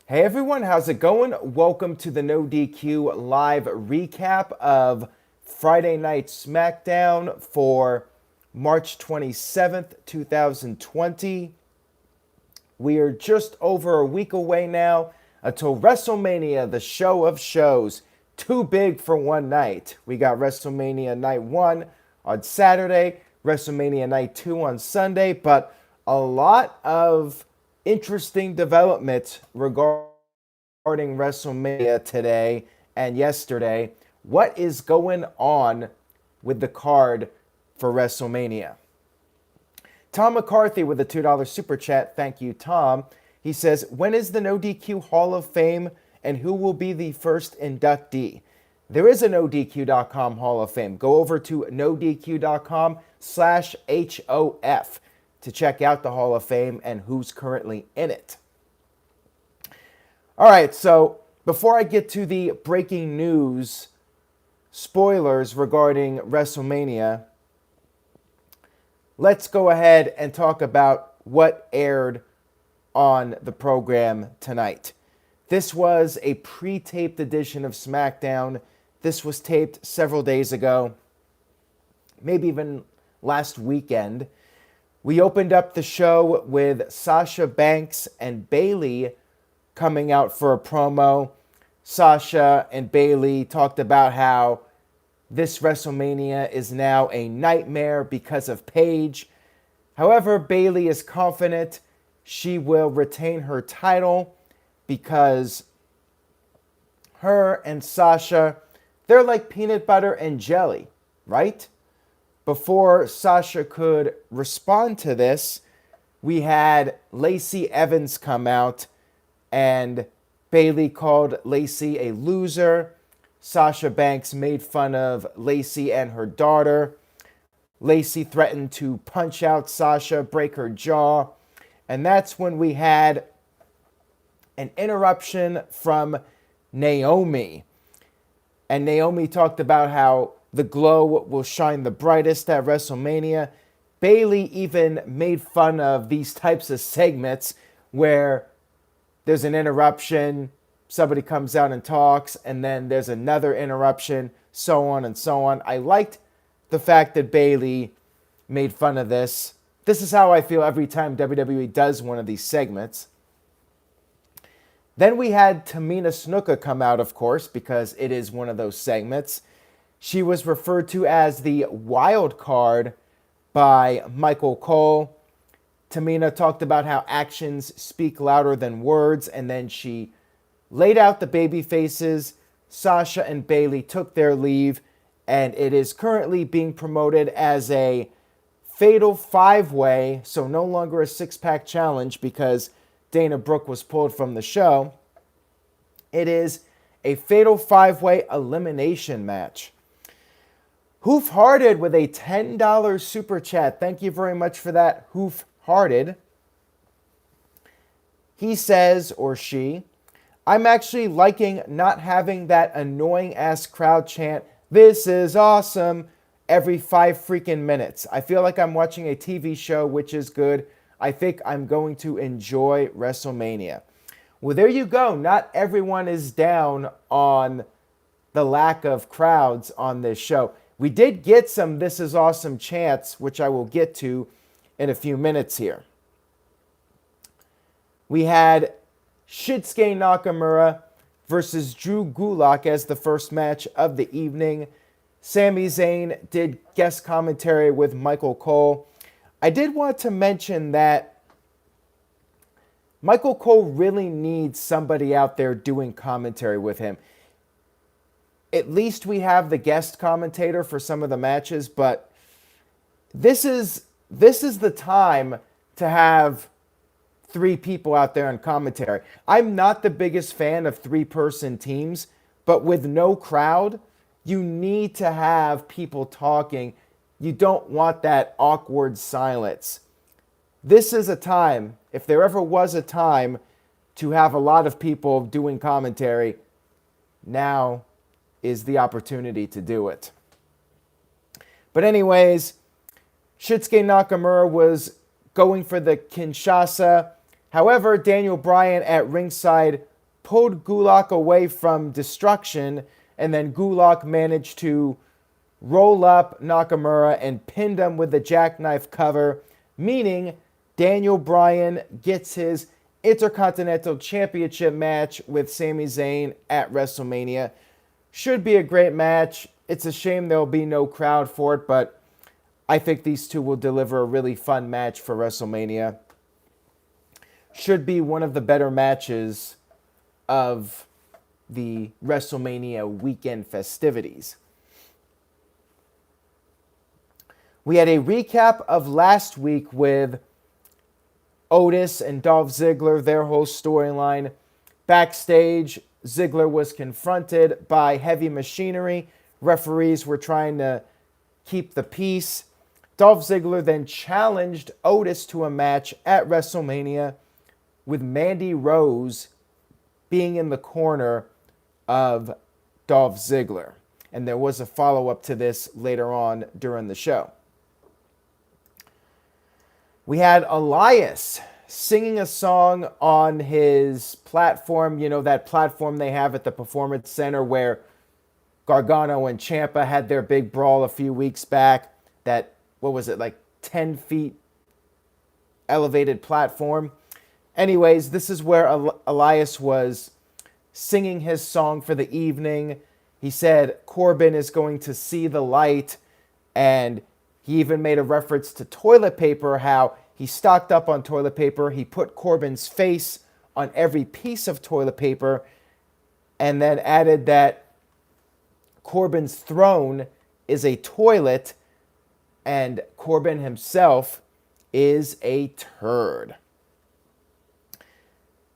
Hey everyone, how's it going? Welcome to the No DQ live recap of Friday Night Smackdown for March 27th, 2020. We are just over a week away now until WrestleMania, the show of shows. Too big for one night. We got WrestleMania Night 1 on Saturday, WrestleMania Night 2 on Sunday, but a lot of interesting developments regarding WrestleMania today and yesterday. What is going on with the card for WrestleMania? Tom McCarthy with a $2 super chat. Thank you, Tom. He says, when is the No DQ Hall of Fame and who will be the first inductee? There is a NoDQ.com Hall of Fame. Go over to NoDQ.com/HOF to check out the Hall of Fame and who's currently in it. All right, so before I get to the breaking news spoilers regarding WrestleMania, let's go ahead and talk about what aired on the program tonight. This was a pre-taped edition of SmackDown. This was taped several days ago, maybe even last weekend. We opened up the show with Sasha Banks and Bayley coming out for a promo. Sasha and Bayley talked about how this WrestleMania is now a nightmare because of Paige. However, Bayley is confident she will retain her title because her and Sasha, they're like peanut butter and jelly, right? Before Sasha could respond to this, we had Lacey Evans come out and Bayley called Lacey a loser. Sasha Banks made fun of Lacey and her daughter. Lacey threatened to punch out Sasha, break her jaw. And that's when we had an interruption from Naomi. And Naomi talked about how the glow will shine the brightest at WrestleMania. Bayley even made fun of these types of segments where there's an interruption, somebody comes out and talks, and then there's another interruption, so on and so on. I liked the fact that Bayley made fun of this. This is how I feel every time WWE does one of these segments. Then we had Tamina Snuka come out, of course, because it is one of those segments. She was referred to as the wild card by Michael Cole. Tamina talked about how actions speak louder than words, and then she laid out the baby faces. Sasha and Bayley took their leave, and it is currently being promoted as a fatal five-way, so no longer a six-pack challenge because Dana Brooke was pulled from the show. It is a fatal five-way elimination match. Hoof Hearted with a $10 super chat. Thank you very much for that, Hoof Hearted. He says, or she, I'm actually liking not having that annoying ass crowd chant, "This is awesome," every 5 freaking minutes. I feel like I'm watching a TV show, which is good. I think I'm going to enjoy WrestleMania. Well, there you go. Not everyone is down on the lack of crowds on this show. We did get some "This is awesome" chants, which I will get to in a few minutes here. We had Shinsuke Nakamura versus Drew Gulak as the first match of the evening. Sami Zayn did guest commentary with Michael Cole. I did want to mention that Michael Cole really needs somebody out there doing commentary with him. At least we have the guest commentator for some of the matches, but this is the time to have 3 people out there on commentary. I'm not the biggest fan of 3-person teams, but with no crowd, you need to have people talking. You don't want that awkward silence. This is a time, if there ever was a time to have a lot of people doing commentary, now is the opportunity to do it. But anyways, Shinsuke Nakamura was going for the Kinshasa. However, Daniel Bryan at ringside pulled Gulak away from destruction, and then Gulak managed to roll up Nakamura and pinned him with the jackknife cover, meaning Daniel Bryan gets his Intercontinental Championship match with Sami Zayn at WrestleMania. Should be a great match. It's a shame there'll be no crowd for it, but I think these two will deliver a really fun match for WrestleMania. Should be one of the better matches of the WrestleMania weekend festivities. We had a recap of last week with Otis and Dolph Ziggler, their whole storyline. Backstage, Ziggler was confronted by heavy machinery. Referees were trying to keep the peace. Dolph Ziggler then challenged Otis to a match at WrestleMania, with Mandy Rose being in the corner of Dolph Ziggler. And there was a follow-up to this later on during the show. We had Elias singing a song on his platform, you know, that platform they have at the Performance Center where Gargano and Ciampa had their big brawl a few weeks back. That, what was it, like 10 feet elevated platform. Anyways, this is where Elias was singing his song for the evening. He said Corbin is going to see the light, and he even made a reference to toilet paper, how he stocked up on toilet paper. He put Corbin's face on every piece of toilet paper, and then added that Corbin's throne is a toilet, and Corbin himself is a turd.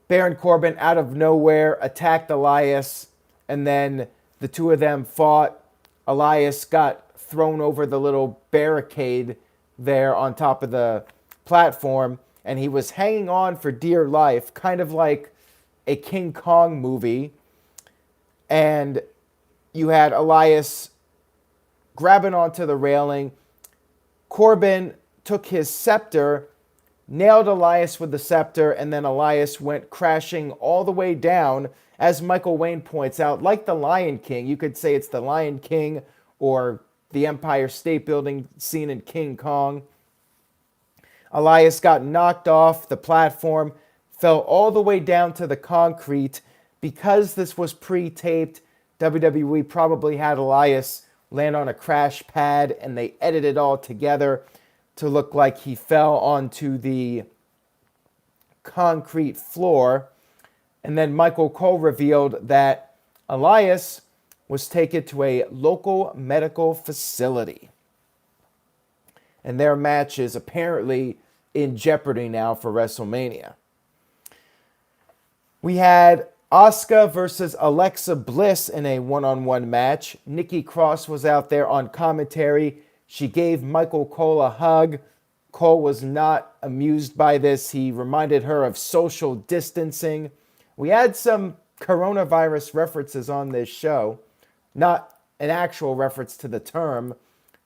Baron Corbin, out of nowhere, attacked Elias, and then the two of them fought. Elias got thrown over the little barricade there on top of the platform, and he was hanging on for dear life, kind of like a King Kong movie. And you had Elias grabbing onto the railing. Corbin took his scepter, nailed Elias with the scepter, and then Elias went crashing all the way down, as Michael Wayne points out, like the Lion King. You could say it's the Lion King or the Empire State Building scene in King Kong. Elias got knocked off the platform, fell all the way down to the concrete. Because this was pre-taped, WWE probably had Elias land on a crash pad, and they edited it all together to look like he fell onto the concrete floor. And then Michael Cole revealed that Elias was taken to a local medical facility. And their match is apparently in jeopardy now for WrestleMania. We had Asuka versus Alexa Bliss in a one-on-one match. Nikki Cross was out there on commentary. She gave Michael Cole a hug. Cole was not amused by this. He reminded her of social distancing. We had some coronavirus references on this show. Not an actual reference to the term,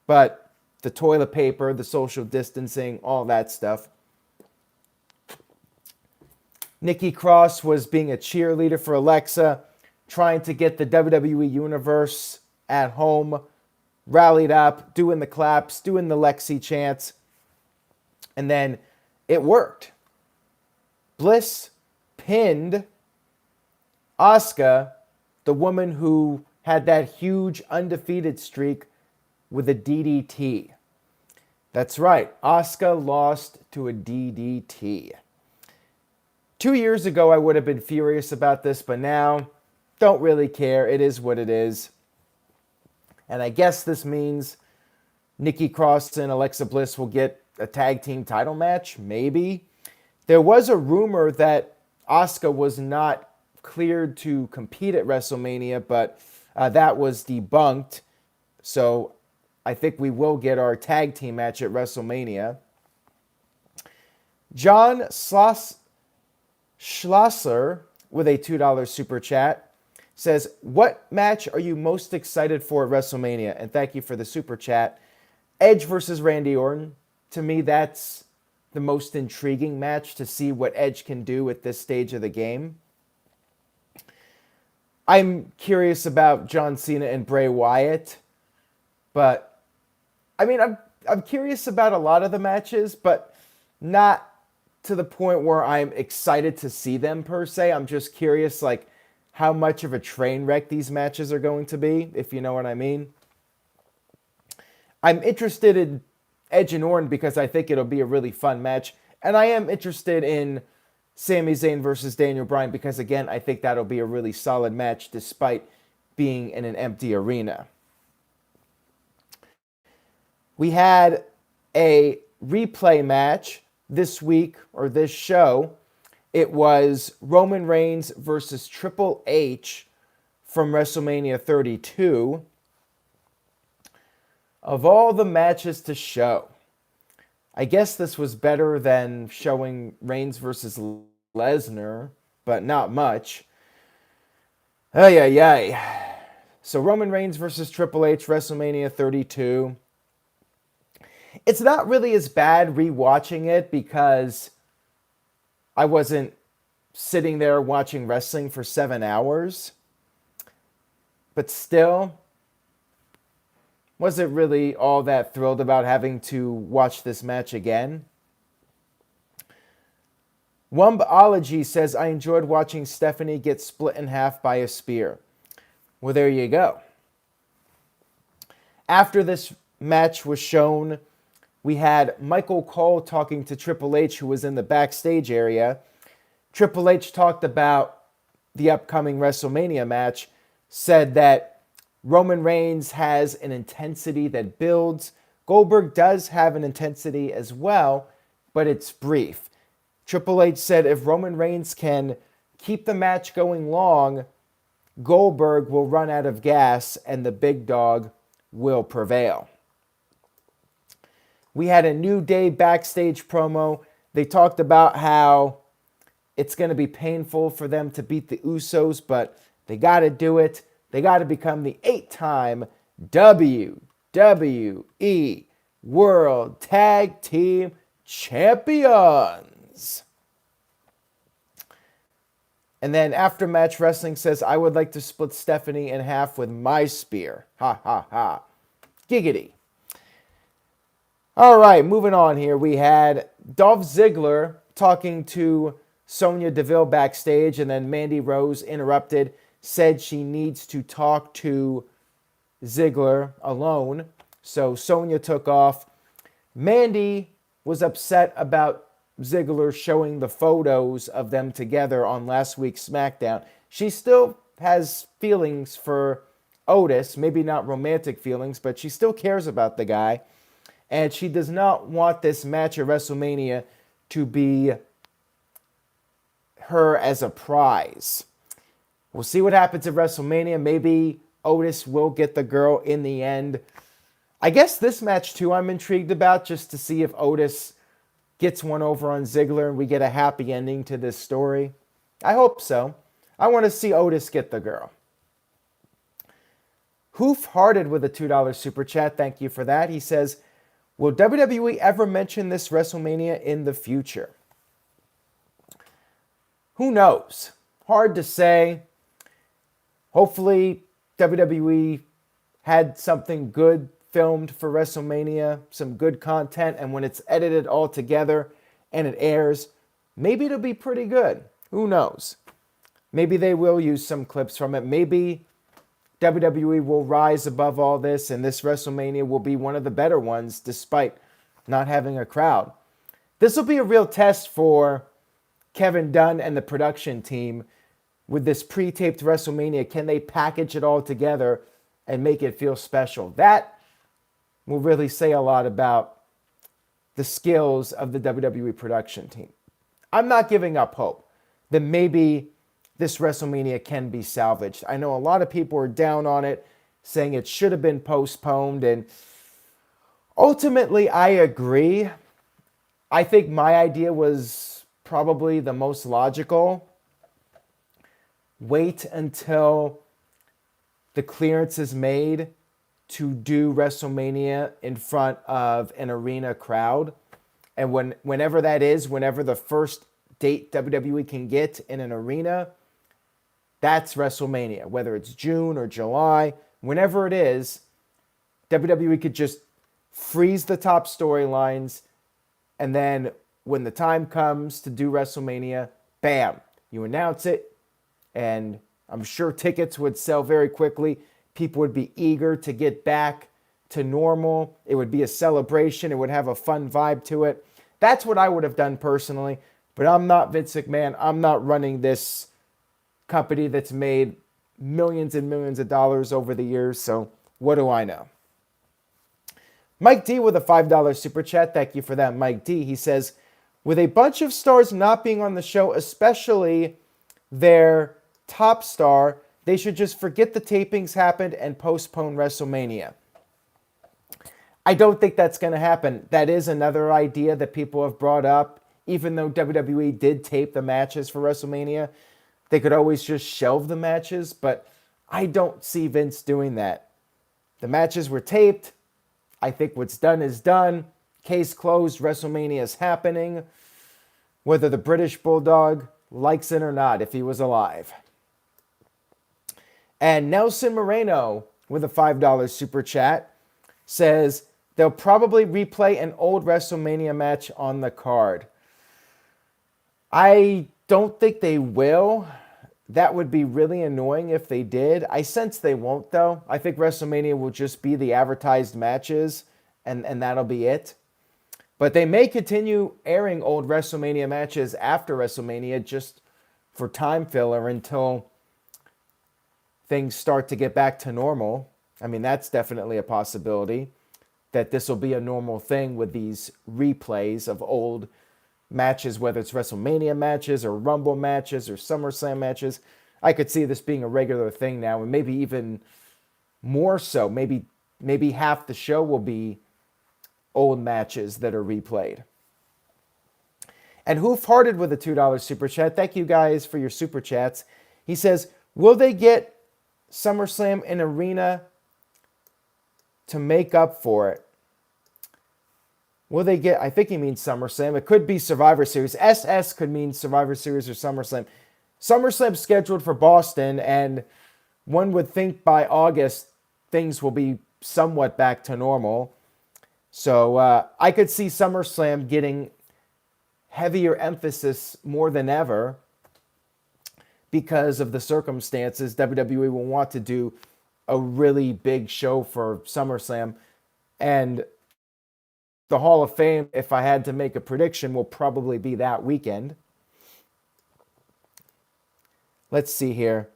but the toilet paper, the social distancing, all that stuff. Nikki Cross was being a cheerleader for Alexa, trying to get the WWE Universe at home, rallied up, doing the claps, doing the Lexi chants, and then it worked. Bliss pinned Asuka, the woman who had that huge undefeated streak, with a DDT. That's right, Asuka lost to a DDT. 2 years ago, I would have been furious about this, but now, don't really care. It is what it is. And I guess this means Nikki Cross and Alexa Bliss will get a tag team title match, maybe. There was a rumor that Asuka was not cleared to compete at WrestleMania, but that was debunked. So I think we will get our tag team match at WrestleMania. John Schlosser, with a $2 super chat, says, what match are you most excited for at WrestleMania? And thank you for the super chat. Edge versus Randy Orton. To me, that's the most intriguing match, to see what Edge can do at this stage of the game. I'm curious about John Cena and Bray Wyatt, but I mean, I'm curious about a lot of the matches, but not to the point where I'm excited to see them per se. I'm just curious, like, how much of a train wreck these matches are going to be, if you know what I mean. I'm interested in Edge and Orton because I think it'll be a really fun match, and I am interested in Sami Zayn versus Daniel Bryan because, again, I think that'll be a really solid match despite being in an empty arena. We had a replay match this week, or this show. It was Roman Reigns versus Triple H from WrestleMania 32. Of all the matches to show, I guess this was better than showing Reigns versus Lesnar, but not much. Ay, ay, ay. So Roman Reigns versus Triple H, WrestleMania 32. It's not really as bad rewatching it because I wasn't sitting there watching wrestling for 7 hours. But still, wasn't really all that thrilled about having to watch this match again. Wumbology says, I enjoyed watching Stephanie get split in half by a spear. Well, there you go. After this match was shown, we had Michael Cole talking to Triple H, who was in the backstage area. Triple H talked about the upcoming WrestleMania match, said that Roman Reigns has an intensity that builds. Goldberg does have an intensity as well, but it's brief. Triple H said if Roman Reigns can keep the match going long, Goldberg will run out of gas and the big dog will prevail. We had a New Day backstage promo. They talked about how it's going to be painful for them to beat the Usos, but they got to do it. They got to become the 8-time WWE World Tag Team Champions. And then Aftermatch Wrestling says, I would like to split Stephanie in half with my spear. Ha, ha, ha. Giggity. All right, moving on here. We had Dolph Ziggler talking to Sonya Deville backstage, and then Mandy Rose interrupted, said she needs to talk to Ziggler alone. So Sonya took off. Mandy was upset about Ziggler showing the photos of them together on last week's SmackDown. She still has feelings for Otis, maybe not romantic feelings, but she still cares about the guy. And she does not want this match at WrestleMania to be her as a prize. We'll see what happens at WrestleMania. Maybe Otis will get the girl in the end. I guess this match, too, I'm intrigued about, just to see if Otis gets one over on Ziggler and we get a happy ending to this story. I hope so. I want to see Otis get the girl. Hoof-Hearted with a $2 super chat. Thank you for that. He says, will WWE ever mention this WrestleMania in the future? Who knows? Hard to say. Hopefully, WWE had something good filmed for WrestleMania, some good content, and when it's edited all together and it airs, maybe it'll be pretty good. Who knows? Maybe they will use some clips from it. Maybe WWE will rise above all this, and this WrestleMania will be one of the better ones, despite not having a crowd. This will be a real test for Kevin Dunn and the production team with this pre-taped WrestleMania. Can they package it all together and make it feel special? That will really say a lot about the skills of the WWE production team. I'm not giving up hope that maybe this WrestleMania can be salvaged. I know a lot of people are down on it, saying it should have been postponed, and ultimately I agree. I think my idea was probably the most logical. Wait until the clearance is made to do WrestleMania in front of an arena crowd. And whenever that is, whenever the first date WWE can get in an arena, That's WrestleMania. Whether it's June or July, whenever it is, WWE could just freeze the top storylines, and then when the time comes to do WrestleMania, bam, you announce it, and I'm sure tickets would sell very quickly. People would be eager to get back to normal. It would be a celebration. It would have a fun vibe to it. That's what I would have done personally, but I'm not Vince McMahon. I'm not running this company that's made millions and millions of dollars over the years, so what do I know? Mike D with a $5 super chat. Thank you for that, Mike D. He says, with a bunch of stars not being on the show, especially their top star, they should just forget the tapings happened and postpone WrestleMania. I don't think that's going to happen. That is another idea that people have brought up. Even though WWE did tape the matches for WrestleMania, they could always just shelve the matches, but I don't see Vince doing that. The matches were taped. I think what's done is done. Case closed. WrestleMania is happening. Whether the British Bulldog likes it or not, if he was alive. And Nelson Moreno with a $5 super chat says they'll probably replay an old WrestleMania match on the card. I don't think they will. That would be really annoying if they did. I sense they won't, though. I think WrestleMania will just be the advertised matches, and that'll be it. But they may continue airing old WrestleMania matches after WrestleMania just for time filler until things start to get back to normal. I mean, that's definitely a possibility that this will be a normal thing with these replays of old matches, whether it's WrestleMania matches or Rumble matches or SummerSlam matches. I could see this being a regular thing now, and maybe even more so. Maybe half the show will be old matches that are replayed. And Hoof Hearted with a $2 super chat. Thank you guys for your super chats. He says, will they get SummerSlam in arena to make up for it? Will they get, I think he means SummerSlam. It could be Survivor Series. SS could mean Survivor Series or SummerSlam. SummerSlam's scheduled for Boston, and one would think by August things will be somewhat back to normal. So I could see SummerSlam getting heavier emphasis more than ever because of the circumstances. WWE will want to do a really big show for SummerSlam, and the Hall of Fame, if I had to make a prediction, will probably be that weekend. Let's see here.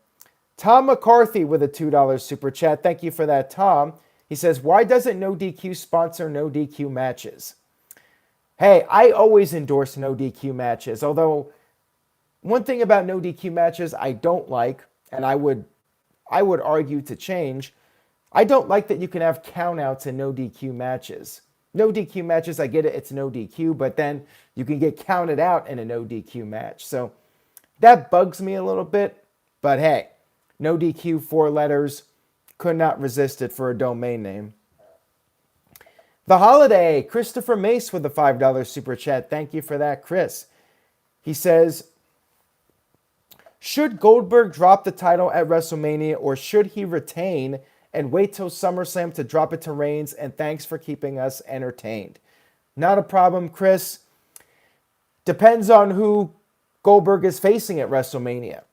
Tom McCarthy with a $2 super chat. Thank you for that, Tom. He says, why doesn't No DQ sponsor No DQ matches? Hey, I always endorse No DQ matches, although one thing about No DQ matches I don't like, and I would argue to change, I don't like that you can have countouts in No DQ matches. No DQ matches, I get it, it's no DQ, but then you can get counted out in a no DQ match. So that bugs me a little bit, but hey, no DQ, 4 letters, could not resist it for a domain name. The Holiday, Christopher Mace with a $5 super chat. Thank you for that, Chris. He says, should Goldberg drop the title at WrestleMania, or should he retain and wait till SummerSlam to drop it to Reigns? And thanks for keeping us entertained. Not a problem, Chris. Depends on who Goldberg is facing at WrestleMania.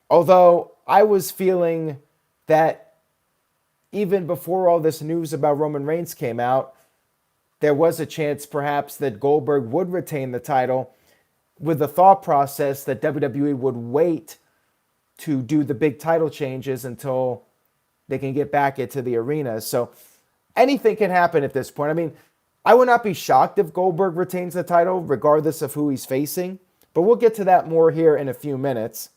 Although I was feeling that even before all this news about Roman Reigns came out, there was a chance perhaps that Goldberg would retain the title, with the thought process that WWE would wait to do the big title changes until they can get back into the arena. So anything can happen at this point. I mean, I would not be shocked if Goldberg retains the title, regardless of who he's facing. But we'll get to that more here in a few minutes.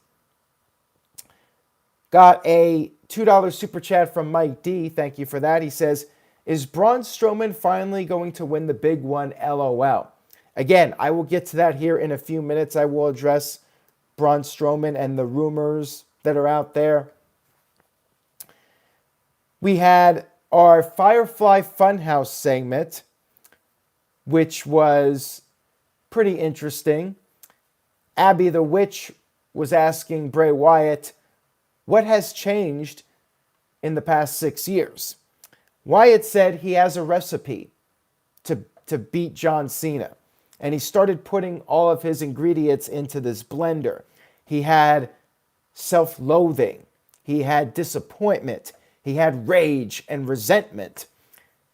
Got a $2 super chat from Mike D. Thank you for that. He says, is Braun Strowman finally going to win the big one? LOL. Again, I will get to that here in a few minutes. I will address Braun Strowman and the rumors that are out there. We had our Firefly Funhouse segment, which was pretty interesting. Abby the Witch was asking Bray Wyatt, what has changed in the past 6 years? Wyatt said he has a recipe to beat John Cena. And he started putting all of his ingredients into this blender. He had self-loathing. He had disappointment. He had rage and resentment.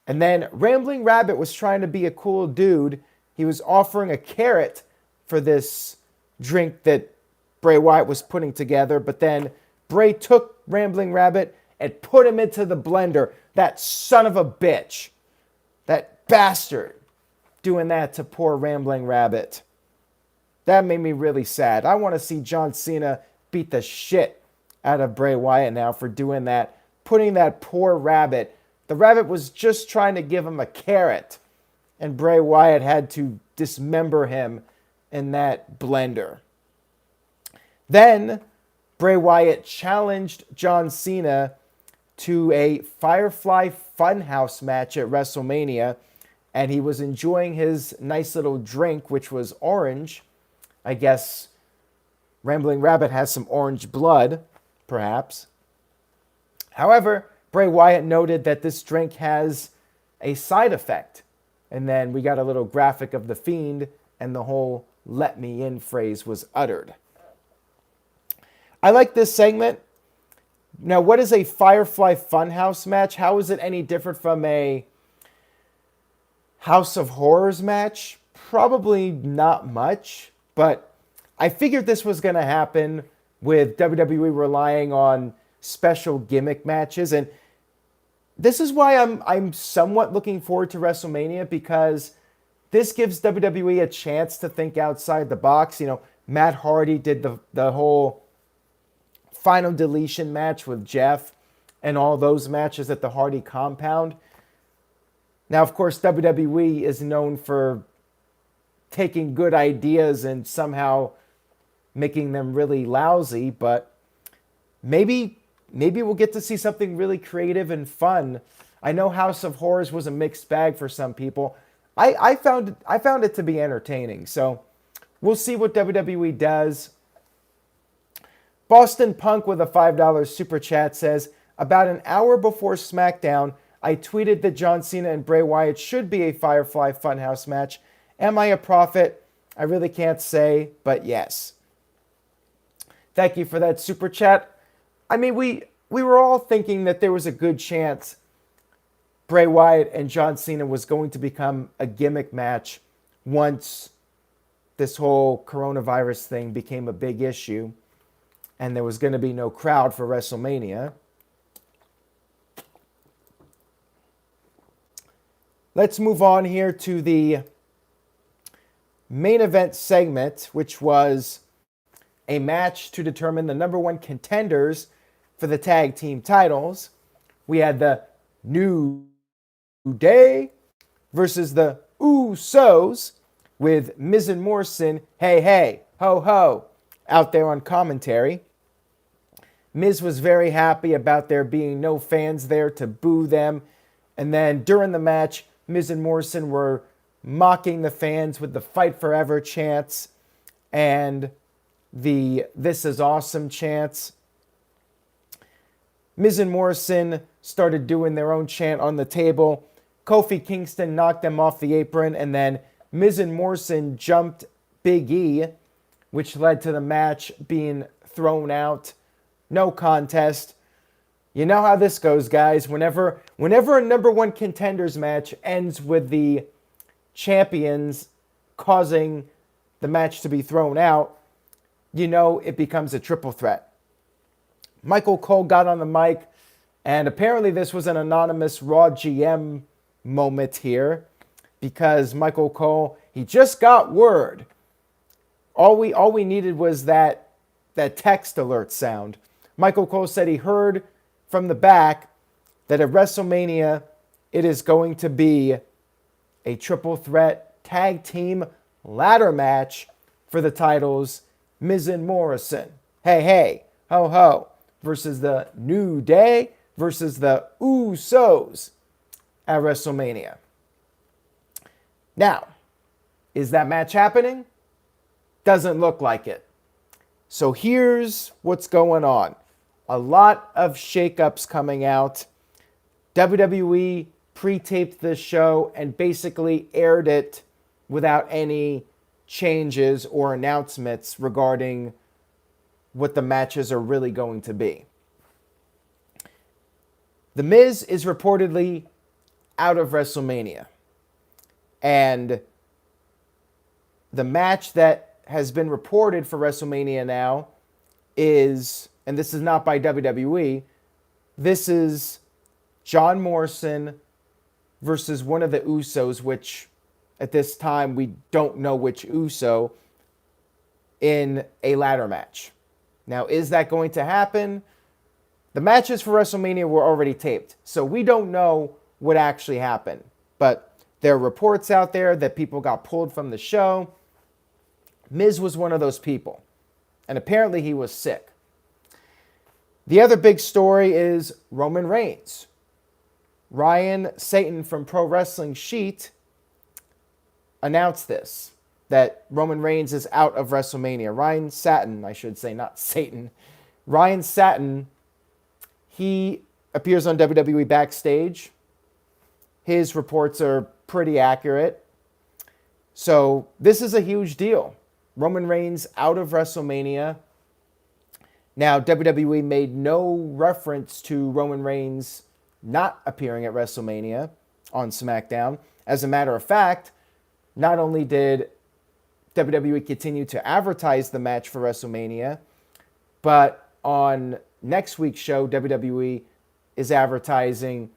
And then Rambling Rabbit was trying to be a cool dude. He was offering a carrot for this drink that Bray Wyatt was putting together. But then Bray took Rambling Rabbit and put him into the blender. That son of a bitch. That bastard. Doing that to poor Rambling Rabbit. That made me really sad. I want to see John Cena beat the shit out of Bray Wyatt now for doing that. Putting that poor rabbit. The rabbit was just trying to give him a carrot. And Bray Wyatt had to dismember him in that blender. Then Bray Wyatt challenged John Cena to a Firefly Funhouse match at WrestleMania. And he was enjoying his nice little drink, which was orange. I guess Rambling Rabbit has some orange blood, perhaps. However, Bray Wyatt noted that this drink has a side effect. And then we got a little graphic of the Fiend, and the whole "let me in" phrase was uttered. I like this segment. Now, what is a Firefly Funhouse match? How is it any different from a House of Horrors match? Probably not much, but I figured this was going to happen with WWE relying on special gimmick matches, and this is why I'm somewhat looking forward to WrestleMania, because this gives WWE a chance to think outside the box. You know, Matt Hardy did the whole final deletion match with Jeff and all those matches at the Hardy compound. Now, of course, WWE is known for taking good ideas and somehow making them really lousy, but maybe we'll get to see something really creative and fun. I know House of Horrors was a mixed bag for some people. I found it to be entertaining, so we'll see what WWE does. Boston Punk with a $5 super chat says, about an hour before SmackDown, I tweeted that John Cena and Bray Wyatt should be a Firefly Funhouse match. Am I a prophet? I really can't say, but yes. Thank you for that super chat. I mean, we were all thinking that there was a good chance Bray Wyatt and John Cena was going to become a gimmick match once this whole coronavirus thing became a big issue and there was going to be no crowd for WrestleMania. Let's move on here to the main event segment, which was a match to determine the number one contenders for the tag team titles. We had the New Day versus the Usos with Miz and Morrison, hey, hey, ho, ho, out there on commentary. Miz was very happy about there being no fans there to boo them. And then during the match, Miz and Morrison were mocking the fans with the Fight Forever chants and the This Is Awesome chants. Miz and Morrison started doing their own chant on the table. Kofi Kingston knocked them off the apron, and then Miz and Morrison jumped Big E, which led to the match being thrown out. No contest. You know how this goes, guys. Whenever a number one contenders match ends with the champions causing the match to be thrown out, you know it becomes a triple threat. Michael Cole got on the mic, and apparently this was an anonymous Raw GM moment here, because Michael Cole, he just got word. All we needed was that text alert sound. Michael Cole said he heard from the back that at WrestleMania it is going to be a triple threat tag team ladder match for the titles. Miz and Morrison, hey, hey, ho, ho, versus the New Day versus the Usos at WrestleMania. Now, is that match happening? Doesn't look like it. So here's what's going on. A lot of shakeups coming out. WWE pre-taped this show and basically aired it without any changes or announcements regarding what the matches are really going to be. The Miz is reportedly out of WrestleMania. And the match that has been reported for WrestleMania now is, and this is not by WWE, this is John Morrison versus one of the Usos, which at this time we don't know which Uso, in a ladder match. Now, is that going to happen? The matches for WrestleMania were already taped, so we don't know what actually happened. But there are reports out there that people got pulled from the show. Miz was one of those people, and apparently he was sick. The other big story is Roman Reigns. Ryan Satin from Pro Wrestling Sheet announced this, that Roman Reigns is out of WrestleMania. Ryan Satin, I should say, not Satan. Ryan Satin, he appears on WWE Backstage. His reports are pretty accurate. So this is a huge deal. Roman Reigns out of WrestleMania. Now, WWE made no reference to Roman Reigns not appearing at WrestleMania on SmackDown. As a matter of fact, not only did WWE continue to advertise the match for WrestleMania, but on next week's show, WWE is advertising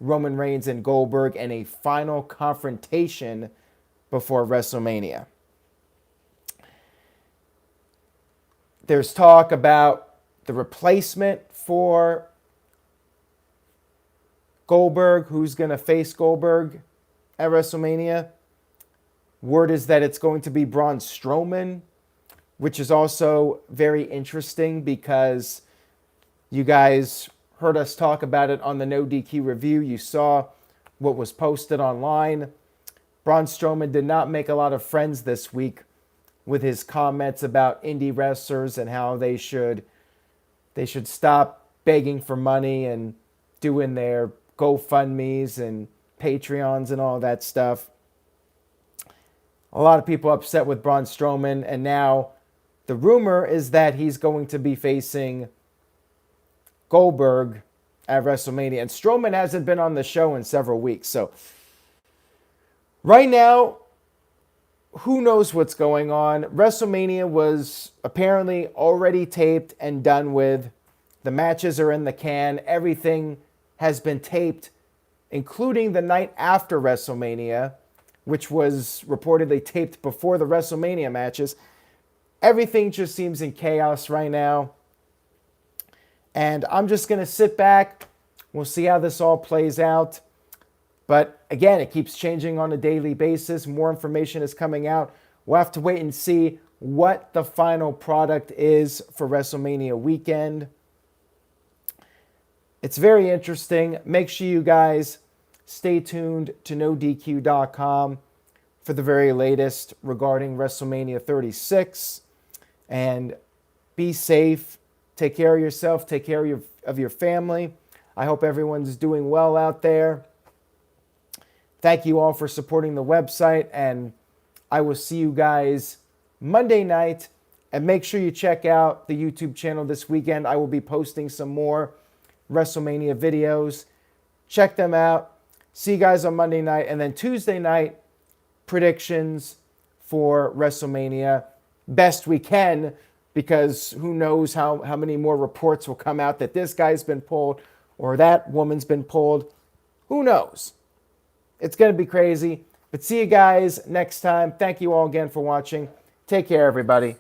Roman Reigns and Goldberg in a final confrontation before WrestleMania. There's talk about the replacement for Goldberg, who's going to face Goldberg at WrestleMania. Word is that it's going to be Braun Strowman, which is also very interesting because you guys heard us talk about it on the No DQ review. You saw what was posted online. Braun Strowman did not make a lot of friends this week with his comments about indie wrestlers and how they should stop begging for money and doing their GoFundMes and Patreons and all that stuff. A lot of people upset with Braun Strowman, and now the rumor is that he's going to be facing Goldberg at WrestleMania. And Strowman hasn't been on the show in several weeks. So right now, who knows what's going on? WrestleMania was apparently already taped and done with. The matches are in the can. Everything has been taped, including the night after WrestleMania, which was reportedly taped before the WrestleMania matches. Everything just seems in chaos right now. And I'm just going to sit back. We'll see how this all plays out. But again, it keeps changing on a daily basis. More information is coming out. We'll have to wait and see what the final product is for WrestleMania weekend. It's very interesting. Make sure you guys stay tuned to NoDQ.com for the very latest regarding WrestleMania 36. And be safe. Take care of yourself. Take care of your family. I hope everyone's doing well out there. Thank you all for supporting the website. And I will see you guys Monday night. And make sure you check out the YouTube channel this weekend. I will be posting some more WrestleMania videos. Check them out. See you guys on Monday night. And then Tuesday night, predictions for WrestleMania. Best we can, because who knows how many more reports will come out that this guy's been pulled or that woman's been pulled. Who knows? It's going to be crazy. But see you guys next time. Thank you all again for watching. Take care, everybody.